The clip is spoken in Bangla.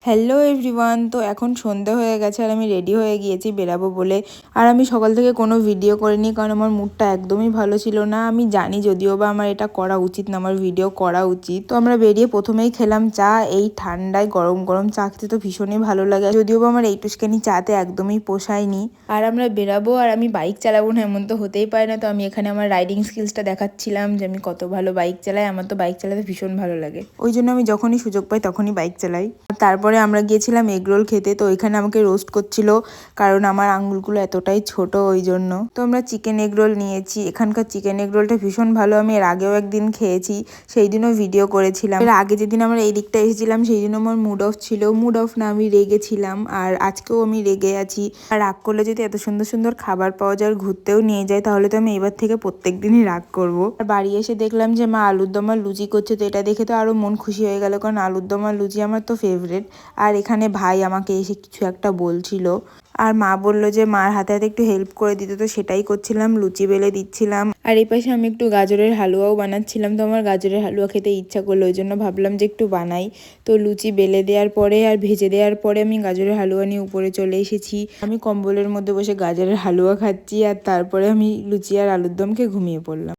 হ্যালো এভরিওয়ান, তো এখন সন্ধে হয়ে গেছে আর আমি রেডি হয়ে গিয়েছি বেরাবো বলে। আর আমি সকাল থেকে কোনো ভিডিও করিনি, কারণ আমার মুডটা একদমই ভালো ছিল না। আমি জানি যদিও বা আমার এটা করা উচিত না, আমার ভিডিও করা উচিত। তো আমরা বেরিয়ে প্রথমেই খেলাম চা। এই ঠান্ডায় গরম গরম চা খেতে তো ভীষণই ভালো লাগে, যদিও বা আমার এই টুসকানি চাতে একদমই পোষায়নি। আর আমরা বেরাবো আর আমি বাইক চালাবো না এমন তো হতেই পারে না। তো আমি এখানে আমার রাইডিং স্কিলসটা দেখাচ্ছিলাম যে আমি কত ভালো বাইক চালাই। আমার তো বাইক চালাতে ভীষণ ভালো লাগে, ওই জন্য আমি যখনই সুযোগ পাই তখনই বাইক চালাই। তারপরে আমরা গিয়েছিলাম এগরোল খেতে। তো এখানে আমাকে রোস্ট করছিল, কারণ আমার আঙুলগুলো এতটাই ছোট, ওই জন্য। তো আমরা চিকেন এগরোল নিয়েছি। এখানকার চিকেন এগরোলটা ভীষণ ভালো। আমি এর আগেও একদিন খেয়েছি, সেই দিনও ভিডিও করেছিলাম। এর আগে যেদিন আমরা এই দিকটা এসেছিলাম সেই দিন আমার মুড অফ ছিল। মুড অফ না, আমি রেগেছিলাম। আর আজকেও আমি রেগে আছি। আর রাগ করলে যদি এত সুন্দর সুন্দর খাবার পাওয়া যায় আর ঘুরতেও নিয়ে যায়, তাহলে তো আমি এবার থেকে প্রত্যেক দিনই রাগ করবো। আর বাড়ি এসে দেখলাম যে মা আলুর দম আর লুচি করছে। তো এটা দেখে তো আরো মন খুশি হয়ে গেল, কারণ আলুর দম আর লুচি আমার তো ফেভারিট। আর এখানে ভাই আমাকে এসে কিছু একটা বলছিল, আর মা বলল যে মার হাতে হাতে একটু হেল্প করে দিতে। তো সেটাই করছিলাম, লুচি বেলে দিচ্ছিলাম। আর এই পাশে আমি একটু গাজরের হালুয়াও বানাচ্ছিলাম। তো আমার গাজরের হালুয়া খেতে ইচ্ছা করলো, ওই জন্য ভাবলাম যে একটু বানাই। তো লুচি বেলে দেওয়ার পরে আর ভেজে দেওয়ার পরে আমি গাজরের হালুয়া নিয়ে উপরে চলে এসেছি। আমি কম্বলের মধ্যে বসে গাজরের হালুয়া খাচ্ছি, আর তারপরে আমি লুচি আর আলুর দমকে ঘুমিয়ে পড়লাম।